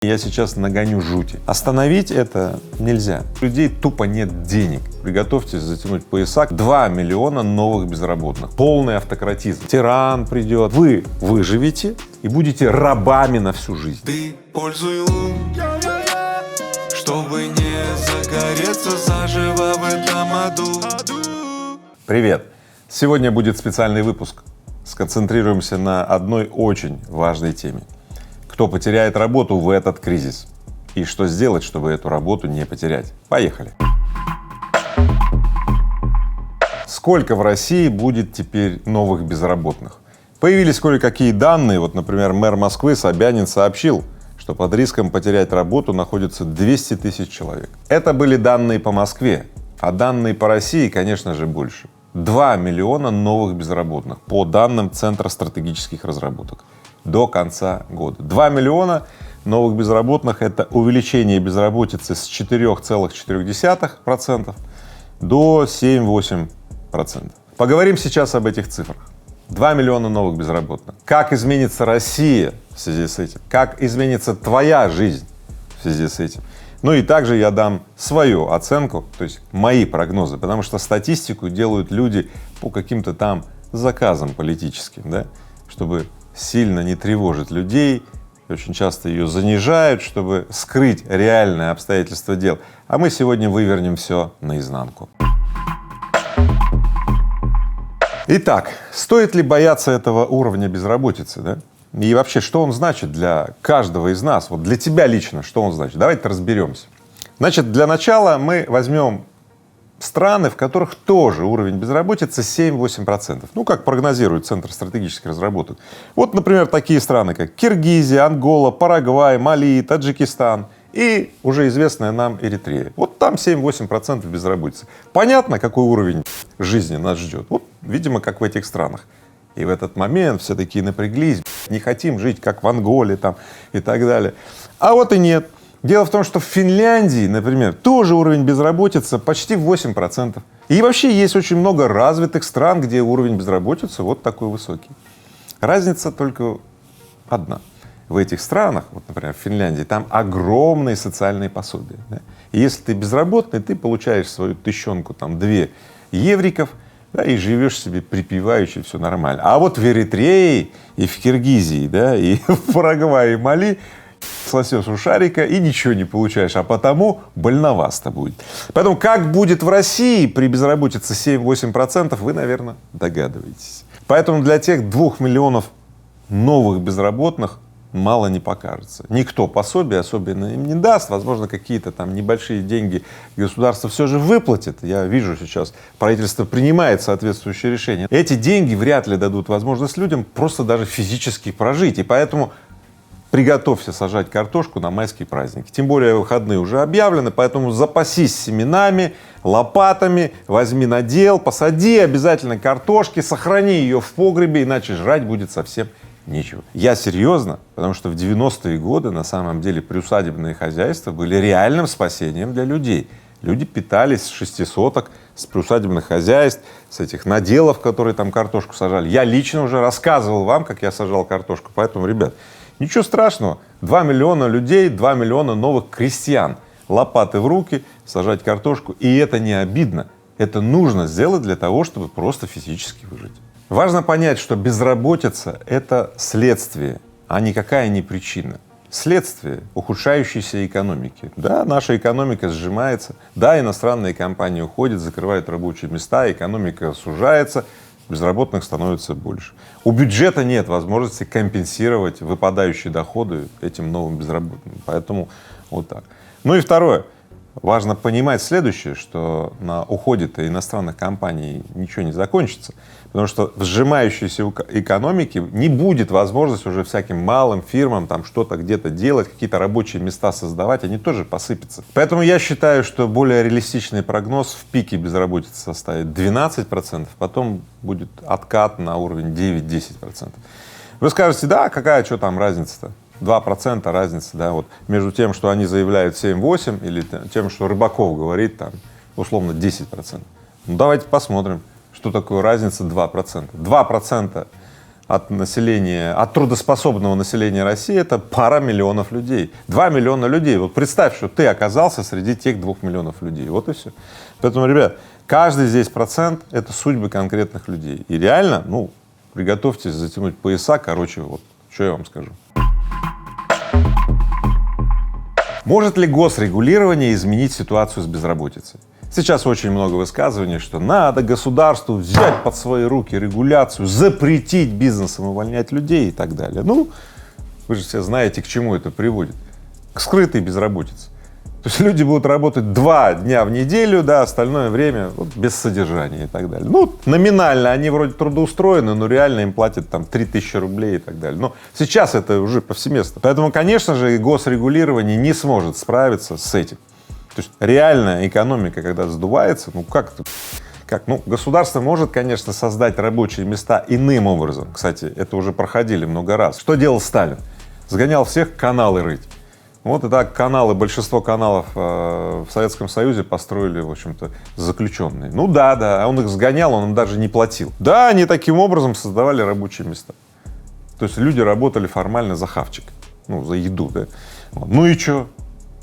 Я сейчас нагоню жути. Остановить это нельзя. У людей тупо нет денег. Приготовьтесь затянуть пояса. 2 миллиона новых безработных. Полный автократизм. Тиран придет. Вы выживете и будете рабами на всю жизнь. Ты пользуй лун, чтобы не загореться заживо в этом аду. Привет! Сегодня будет специальный выпуск. Сконцентрируемся на одной очень важной теме. Кто потеряет работу в этот кризис? И что сделать, чтобы эту работу не потерять? Поехали! Сколько в России будет теперь новых безработных? Появились кое-какие данные. Вот, например, мэр Москвы Собянин сообщил, что под риском потерять работу находится 200 тысяч человек. Это были данные по Москве, а данные по России, конечно же, больше. 2 миллиона новых безработных по данным Центра стратегических разработок до конца года. 2 миллиона новых безработных — это увеличение безработицы с 4,4% до 7-8%. Поговорим сейчас об этих цифрах. 2 миллиона новых безработных. Как изменится Россия в связи с этим? Как изменится твоя жизнь в связи с этим? Ну и также я дам свою оценку, то есть мои прогнозы, потому что статистику делают люди по каким-то там заказам политическим, да, чтобы сильно не тревожить людей, очень часто ее занижают, чтобы скрыть реальные обстоятельства дел. А мы сегодня вывернем все наизнанку. Итак, стоит ли бояться этого уровня безработицы, да? И вообще, что он значит для каждого из нас? Вот для тебя лично, что он значит? Давайте разберемся. Значит, для начала мы возьмем страны, в которых тоже уровень безработицы 7-8%. Ну, как прогнозирует Центр стратегических разработок. Вот, например, такие страны, как Киргизия, Ангола, Парагвай, Мали, Таджикистан и уже известная нам Эритрея. Вот там 7-8% безработицы. Понятно, какой уровень жизни нас ждет? Вот, видимо, как в этих странах. И в этот момент все такие напряглись, не хотим жить, как в Анголе там и так далее. А вот и нет. Дело в том, что в Финляндии, например, тоже уровень безработицы почти 8%. И вообще есть очень много развитых стран, где уровень безработицы вот такой высокий. Разница только одна. В этих странах, вот, например, в Финляндии, там огромные социальные пособия. Да? И если ты безработный, ты получаешь свою тыщенку, там, 2 евриков, да, и живешь себе припеваючи, все нормально. А вот в Эритрее и в Киргизии, да, и в Парагвае, и Мали слосешь у шарика и ничего не получаешь, а потому больновасто будет. Поэтому как будет в России при безработице 7-8%, вы, наверное, догадываетесь. Поэтому для тех 2 миллионов новых безработных мало не покажется. Никто пособие особенно им не даст, возможно, какие-то там небольшие деньги государство все же выплатит. Я вижу сейчас, правительство принимает соответствующие решения. Эти деньги вряд ли дадут возможность людям просто даже физически прожить, и поэтому приготовься сажать картошку на майские праздники. Тем более выходные уже объявлены, поэтому запасись семенами, лопатами, возьми надел, посади обязательно картошки, сохрани ее в погребе, иначе жрать будет совсем нечего. Я серьезно, потому что в 90-е годы на самом деле приусадебные хозяйства были реальным спасением для людей. Люди питались с 6 соток, с приусадебных хозяйств, с этих наделов, которые там картошку сажали. Я лично уже рассказывал вам, как я сажал картошку, поэтому, ребят, ничего страшного. 2 миллиона людей, 2 миллиона новых крестьян. Лопаты в руки, сажать картошку. И это не обидно. Это нужно сделать для того, чтобы просто физически выжить. Важно понять, что безработица — это следствие, а никакая не причина. Следствие ухудшающейся экономики. Да, наша экономика сжимается, да, иностранные компании уходят, закрывают рабочие места, экономика сужается, безработных становится больше. У бюджета нет возможности компенсировать выпадающие доходы этим новым безработным, поэтому вот так. Ну и второе. Важно понимать следующее, что на уходе-то иностранных компаний ничего не закончится, потому что в сжимающейся экономике не будет возможности уже всяким малым фирмам там что-то где-то делать, какие-то рабочие места создавать, они тоже посыпятся. Поэтому я считаю, что более реалистичный прогноз в пике безработицы составит 12%, потом будет откат на уровень 9-10%. Вы скажете, да, какая, что там разница-то? 2% разница, да, вот между тем, что они заявляют 7-8, или тем, что Рыбаков говорит, там, условно 10%. Ну, давайте посмотрим, что такое разница 2%. 2% от населения, от трудоспособного населения России — это пара миллионов людей, 2 миллиона людей. Вот представь, что ты оказался среди тех 2 миллионов людей, вот и все. Поэтому, ребят, каждый здесь процент — это судьбы конкретных людей. И реально, ну, приготовьтесь затянуть пояса, короче, вот, что я вам скажу. Может ли госрегулирование изменить ситуацию с безработицей? Сейчас очень много высказываний, что надо государству взять под свои руки регуляцию, запретить бизнесам увольнять людей и так далее. Ну, вы же все знаете, к чему это приводит. К скрытой безработице. То есть люди будут работать 2 дня в неделю, да, остальное время вот, без содержания и так далее. Ну, номинально они вроде трудоустроены, но реально им платят там 3000 рублей и так далее. Но сейчас это уже повсеместно. Поэтому, конечно же, госрегулирование не сможет справиться с этим. То есть реальная экономика, когда сдувается, ну как это? Как? Ну, государство может, конечно, создать рабочие места иным образом. Кстати, это уже проходили много раз. Что делал Сталин? Сгонял всех каналы рыть. Вот и так каналы, большинство каналов в Советском Союзе построили, в общем-то, заключенные. Ну да, он их сгонял, он им даже не платил. Да, они таким образом создавали рабочие места. То есть люди работали формально за хавчик, ну, за еду, да. Вот. Ну и что?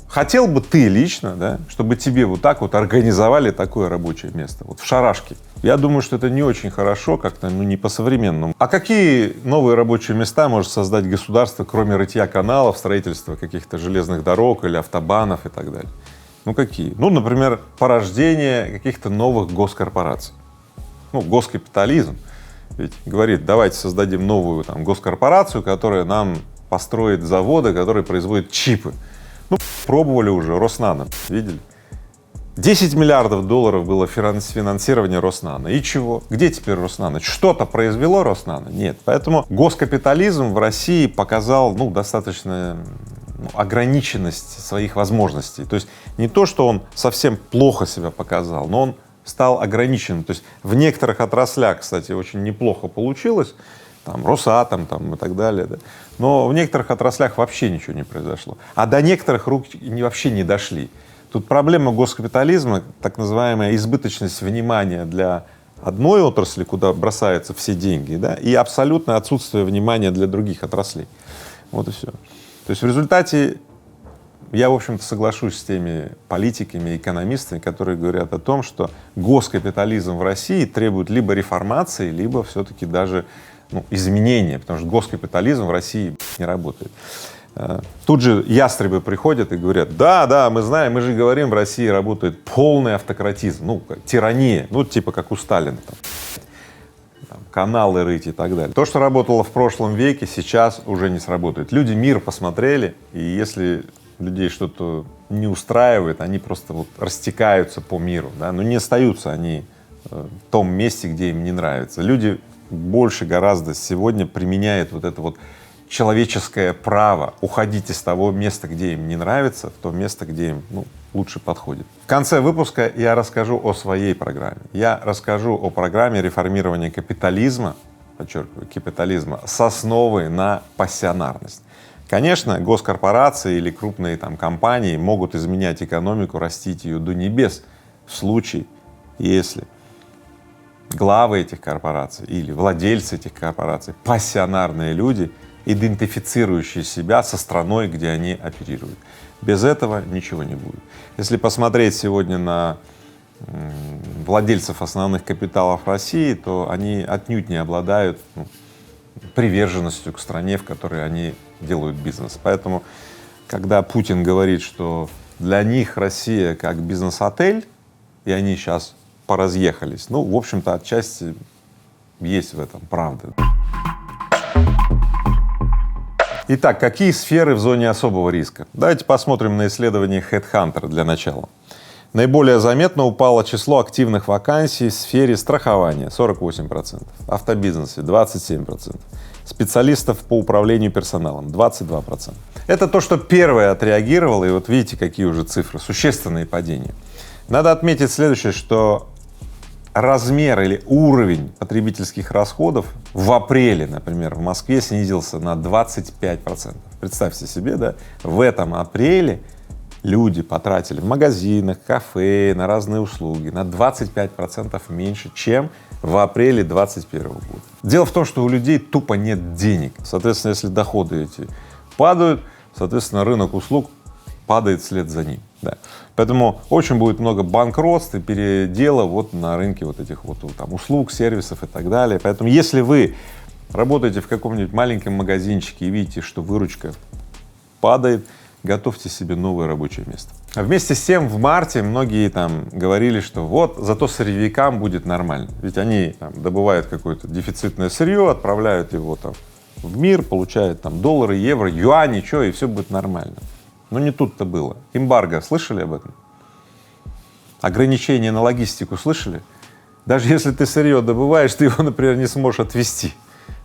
Хотел бы ты лично, да, чтобы тебе вот так вот организовали такое рабочее место, вот в шарашке? Я думаю, что это не очень хорошо, как-то, ну, не по-современному. А какие новые рабочие места может создать государство, кроме рытья каналов, строительства каких-то железных дорог или автобанов и так далее? Ну, какие? Ну, например, порождение каких-то новых госкорпораций. Ну, госкапитализм ведь говорит, давайте создадим новую там госкорпорацию, которая нам построит заводы, которые производят чипы. Ну, пробовали уже, Роснано, видели? 10 миллиардов долларов было финансирование Роснано. И чего? Где теперь Роснано? Что-то произвело Роснано? Нет. Поэтому госкапитализм в России показал, ну, достаточно ограниченность своих возможностей. То есть не то, что он совсем плохо себя показал, но он стал ограниченным. То есть в некоторых отраслях, кстати, очень неплохо получилось, там, Росатом там, и так далее, да. Но в некоторых отраслях вообще ничего не произошло. А до некоторых рук вообще не дошли. Тут проблема госкапитализма, так называемая избыточность внимания для одной отрасли, куда бросаются все деньги, да, и абсолютное отсутствие внимания для других отраслей. Вот и все. То есть в результате я, в общем-то, соглашусь с теми политиками, экономистами, которые говорят о том, что госкапитализм в России требует либо реформации, либо все-таки даже изменения, потому что госкапитализм в России не работает. Тут же ястребы приходят и говорят, да, мы знаем, мы же говорим, в России работает полный автократизм, ну, тирания, ну, типа как у Сталина, там, каналы рыть и так далее. То, что работало в прошлом веке, сейчас уже не сработает. Люди мир посмотрели, и если людей что-то не устраивает, они просто вот растекаются по миру, да, но не остаются они в том месте, где им не нравится. Люди больше гораздо сегодня применяют вот это вот человеческое право уходить из того места, где им не нравится, в то место, где им лучше подходит. В конце выпуска я расскажу о своей программе. Я расскажу о программе реформирования капитализма, подчеркиваю, капитализма, с основой на пассионарность. Конечно, госкорпорации или крупные там компании могут изменять экономику, растить ее до небес в случае, если главы этих корпораций или владельцы этих корпораций, пассионарные люди, идентифицирующие себя со страной, где они оперируют. Без этого ничего не будет. Если посмотреть сегодня на владельцев основных капиталов России, то они отнюдь не обладают приверженностью к стране, в которой они делают бизнес. Поэтому, когда Путин говорит, что для них Россия как бизнес-отель, и они сейчас поразъехались, в общем-то, отчасти есть в этом правда. Итак, какие сферы в зоне особого риска? Давайте посмотрим на исследование HeadHunter для начала. Наиболее заметно упало число активных вакансий в сфере страхования — 48%, автобизнесе — 27%, специалистов по управлению персоналом — 22%. Это то, что первое отреагировало, и вот видите, какие уже цифры, существенные падения. Надо отметить следующее, что размер или уровень потребительских расходов в апреле, например, в Москве снизился на 25%. Представьте себе, да, в этом апреле люди потратили в магазинах, кафе, на разные услуги на 25% меньше, чем в апреле 2021 года. Дело в том, что у людей тупо нет денег. Соответственно, если доходы эти падают, соответственно, рынок услуг падает вслед за ним. Да. Поэтому очень будет много банкротств и передела вот на рынке вот этих вот там услуг, сервисов и так далее. Поэтому если вы работаете в каком-нибудь маленьком магазинчике и видите, что выручка падает, готовьте себе новое рабочее место. А вместе с тем в марте многие там говорили, что вот зато сырьевикам будет нормально, ведь они там добывают какое-то дефицитное сырье, отправляют его там в мир, получают там доллары, евро, юани, что, и все будет нормально. Но не тут-то было. Эмбарго, слышали об этом? Ограничения на логистику слышали? Даже если ты сырье добываешь, ты его, например, не сможешь отвезти.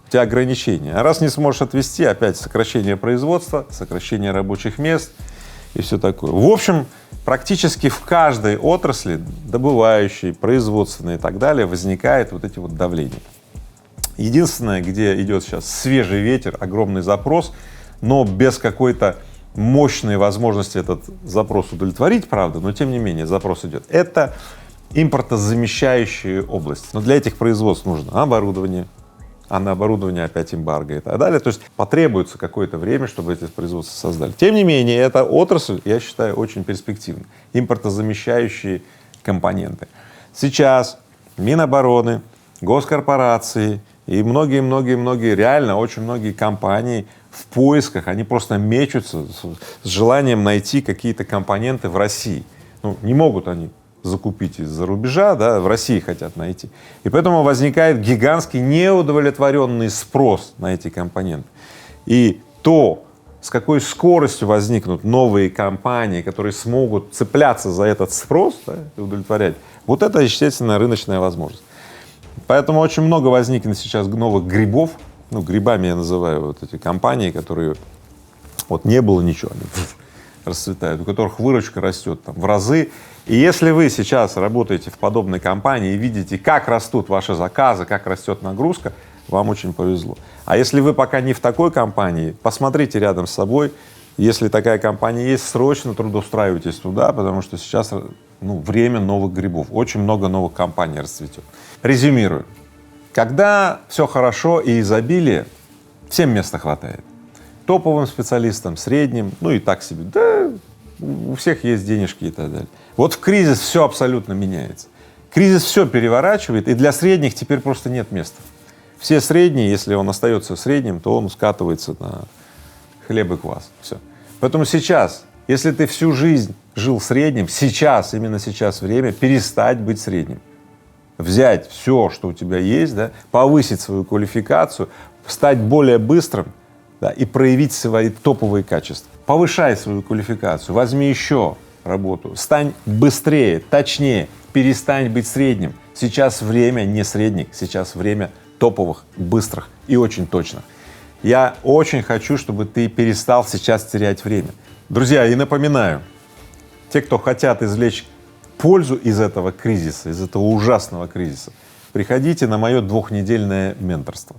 У тебя ограничения. А раз не сможешь отвезти, опять сокращение производства, сокращение рабочих мест и все такое. В общем, практически в каждой отрасли, добывающей, производственной и так далее, возникает вот эти вот давления. Единственное, где идет сейчас свежий ветер, огромный запрос, но без какой-то мощной возможности этот запрос удовлетворить, правда, но тем не менее запрос идет. Это импортозамещающие области. Но для этих производств нужно оборудование, а на оборудование опять эмбарго и так далее. То есть потребуется какое-то время, чтобы эти производства создали. Тем не менее, эта отрасль, я считаю, очень перспективной. Импортозамещающие компоненты. Сейчас Минобороны, госкорпорации и многие, реально очень многие компании в поисках, они просто мечутся с желанием найти какие-то компоненты в России. Ну, не могут они закупить из-за рубежа, да, в России хотят найти. И поэтому возникает гигантский неудовлетворенный спрос на эти компоненты. И то, с какой скоростью возникнут новые компании, которые смогут цепляться за этот спрос, да, и удовлетворять, вот это, естественно, рыночная возможность. Поэтому очень много возникнет сейчас новых грибов, ну, грибами я называю вот эти компании, которые вот не было ничего, они расцветают, у которых выручка растет там в разы. И если вы сейчас работаете в подобной компании и видите, как растут ваши заказы, как растет нагрузка, вам очень повезло. А если вы пока не в такой компании, посмотрите рядом с собой, если такая компания есть, срочно трудоустраивайтесь туда, потому что сейчас, ну, время новых грибов, очень много новых компаний расцветет. Резюмирую. Когда все хорошо и изобилие, всем места хватает. Топовым специалистам, средним, ну и так себе, да, у всех есть денежки и так далее. Вот в кризис все абсолютно меняется. Кризис все переворачивает, и для средних теперь просто нет места. Все средние, если он остается средним, то он скатывается на хлеб и квас. Все. Поэтому сейчас, если ты всю жизнь жил средним, сейчас, именно сейчас время перестать быть средним. Взять все, что у тебя есть, да, повысить свою квалификацию, стать более быстрым, да, и проявить свои топовые качества. Повышай свою квалификацию, возьми еще работу, стань быстрее, точнее, перестань быть средним. Сейчас время не средних, сейчас время топовых, быстрых и очень точных. Я очень хочу, чтобы ты перестал сейчас терять время. Друзья, и напоминаю, те, кто хотят извлечь пользу из этого кризиса, из этого ужасного кризиса, приходите на мое 2-недельное менторство.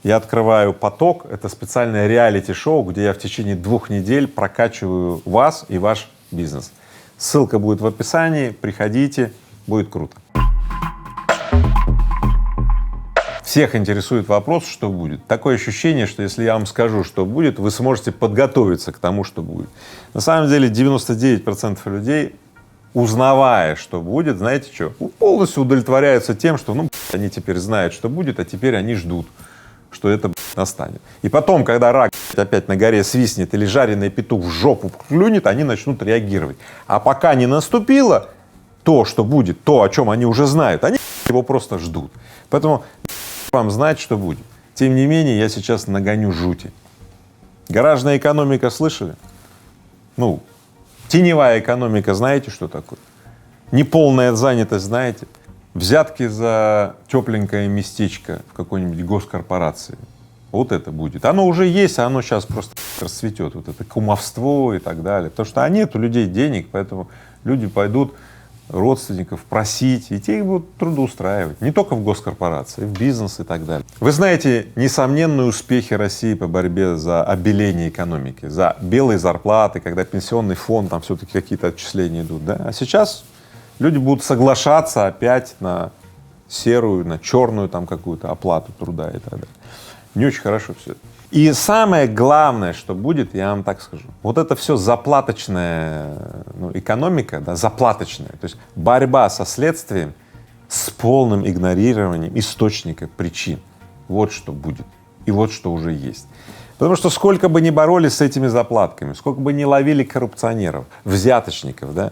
Я открываю поток, это специальное реалити-шоу, где я в течение 2 недель прокачиваю вас и ваш бизнес. Ссылка будет в описании, приходите, будет круто. Всех интересует вопрос, что будет. Такое ощущение, что если я вам скажу, что будет, вы сможете подготовиться к тому, что будет. На самом деле 99% людей, узнавая, что будет, знаете что, полностью удовлетворяются тем, что ну, они теперь знают, что будет, а теперь они ждут, что это настанет. И потом, когда рак опять на горе свистнет или жареный петух в жопу клюнет, они начнут реагировать. А пока не наступило то, что будет, то, о чем они уже знают, они его просто ждут. Поэтому вам знать, что будет. Тем не менее, я сейчас нагоню жути. Гаражная экономика слышали? Ну, теневая экономика, знаете, что такое? Неполная занятость, знаете? Взятки за тепленькое местечко в какой-нибудь госкорпорации. Вот это будет. Оно уже есть, а оно сейчас просто расцветет. Вот это кумовство и так далее. Потому что нет у людей денег, поэтому люди пойдут родственников просить, и те их будут трудоустраивать. Не только в госкорпорации, в бизнес и так далее. Вы знаете несомненные успехи России по борьбе за обеление экономики, за белые зарплаты, когда пенсионный фонд, там все-таки какие-то отчисления идут, да? А сейчас люди будут соглашаться опять на серую, на черную там какую-то оплату труда и так далее. Не очень хорошо все это. И самое главное, что будет, я вам так скажу, вот это все заплаточная, ну, экономика, да, заплаточная, то есть борьба со следствием с полным игнорированием источника причин. Вот что будет и вот что уже есть. Потому что сколько бы ни боролись с этими заплатками, сколько бы ни ловили коррупционеров, взяточников, да,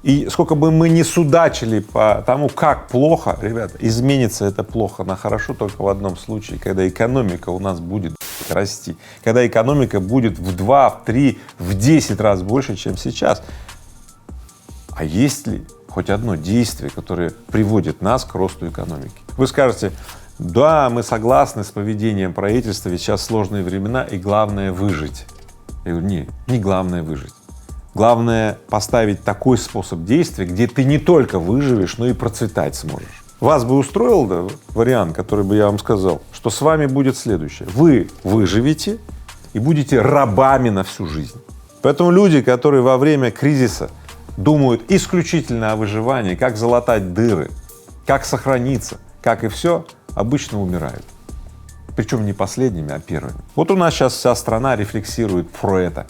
и сколько бы мы ни судачили по тому, как плохо, ребята, изменится это плохо на хорошо только в одном случае, когда экономика у нас будет расти, когда экономика будет в 2, в 3, в 10 раз больше, чем сейчас. А есть ли хоть одно действие, которое приводит нас к росту экономики? Вы скажете: да, мы согласны с поведением правительства, ведь сейчас сложные времена и главное выжить. Я говорю: нет, не главное выжить. Главное поставить такой способ действия, где ты не только выживешь, но и процветать сможешь. Вас бы устроил, да, вариант, который бы я вам сказал, что с вами будет следующее: вы выживете и будете рабами на всю жизнь. Поэтому люди, которые во время кризиса думают исключительно о выживании, как залатать дыры, как сохраниться, как и все, обычно умирают. Причем не последними, а первыми. Вот у нас сейчас вся страна рефлексирует про это,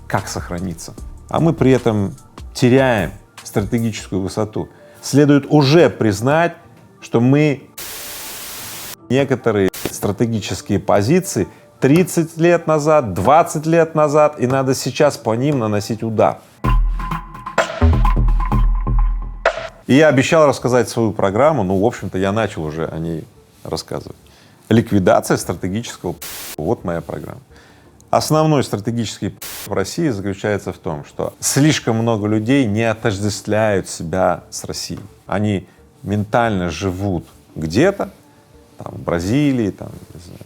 как сохраниться. А мы при этом теряем стратегическую высоту. Следует уже признать, что мы некоторые стратегические позиции 30 лет назад, 20 лет назад, и надо сейчас по ним наносить удар. И я обещал рассказать свою программу, ну, в общем-то, я начал уже о ней рассказывать. Ликвидация стратегического. Вот моя программа. Основной стратегический в России заключается в том, что слишком много людей не отождествляют себя с Россией. Они ментально живут где-то, там, в Бразилии, там, не знаю,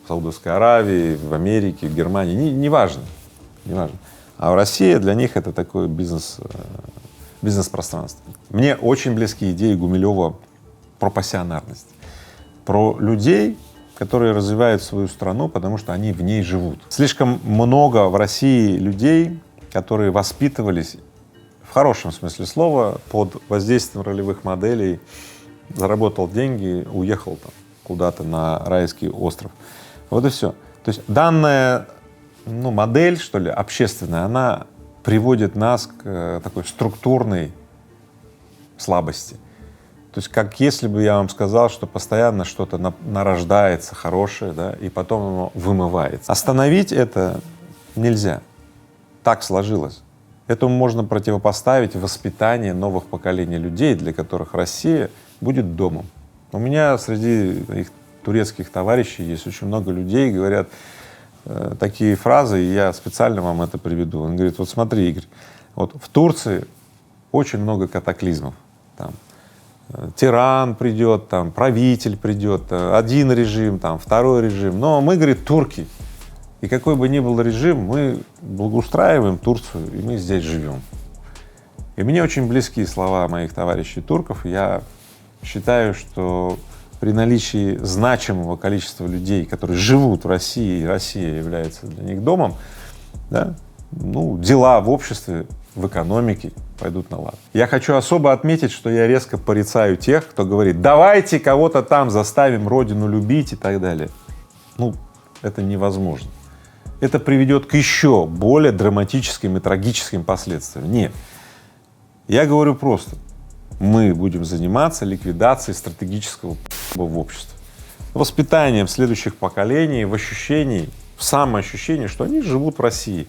в Саудовской Аравии, в Америке, в Германии, неважно. А в России для них это такое бизнес-пространство. Мне очень близки идеи Гумилева про пассионарность, про людей, которые развивают свою страну, потому что они в ней живут. Слишком много в России людей, которые воспитывались в хорошем смысле слова под воздействием ролевых моделей, заработал деньги, уехал там куда-то на райский остров. Вот и все. То есть данная, ну, модель, что ли, общественная, она приводит нас к такой структурной слабости. То есть как если бы я вам сказал, что постоянно что-то нарождается хорошее, да, и потом оно вымывается. Остановить это нельзя. Так сложилось. Этому можно противопоставить воспитание новых поколений людей, для которых Россия будет домом. У меня среди моих турецких товарищей есть очень много людей, говорят такие фразы, и я специально вам это приведу. Он говорит: вот смотри, Игорь, вот в Турции очень много катаклизмов. Там тиран придет, там правитель придет, один режим, там второй режим. Но мы, говорит, турки, и какой бы ни был режим, мы благоустраиваем Турцию, и мы здесь живем. И мне очень близки слова моих товарищей турков. Я считаю, что при наличии значимого количества людей, которые живут в России, и Россия является для них домом, да, ну, дела в обществе, в экономике пойдут на лад. Я хочу особо отметить, что я резко порицаю тех, кто говорит: давайте кого-то там заставим родину любить и так далее. Ну, это невозможно. Это приведет к еще более драматическим и трагическим последствиям. Нет. Я говорю просто: мы будем заниматься ликвидацией стратегического в обществе, воспитанием следующих поколений в ощущении, в самоощущении, что они живут в России,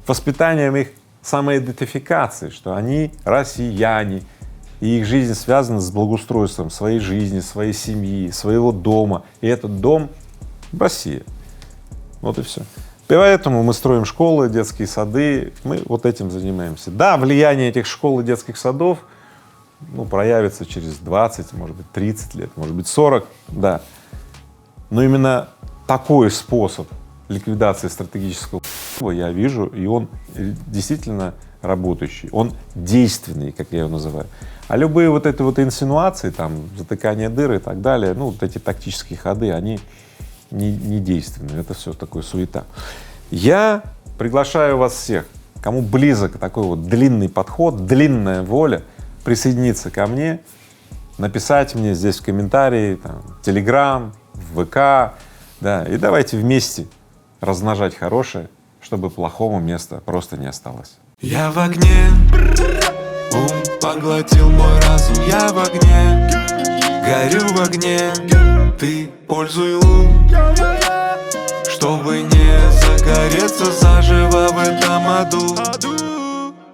воспитанием их самоидентификации, что они россияне, и их жизнь связана с благоустройством своей жизни, своей семьи, своего дома, и этот дом — Россия. Вот и все. Поэтому мы строим школы, детские сады, мы вот этим занимаемся. Да, влияние этих школ и детских садов, ну, проявится через 20, может быть, 30 лет, может быть, 40, да. Но именно такой способ ликвидации стратегического я вижу, и он действительно работающий, он действенный, как я его называю. А любые вот эти вот инсинуации, там, затыкание дыр и так далее, ну, вот эти тактические ходы, они не действенны, это все такое суета. Я приглашаю вас всех, кому близок такой вот длинный подход, длинная воля, присоединиться ко мне написать мне здесь в комментарии, там, в Телеграм, в ВК, да, и давайте вместе размножать хорошее, чтобы плохому места просто не осталось. Я в огне, ум поглотил мой разум. Я в огне, горю в огне. Ты пользуй лун, чтобы не загореться заживо в этом аду.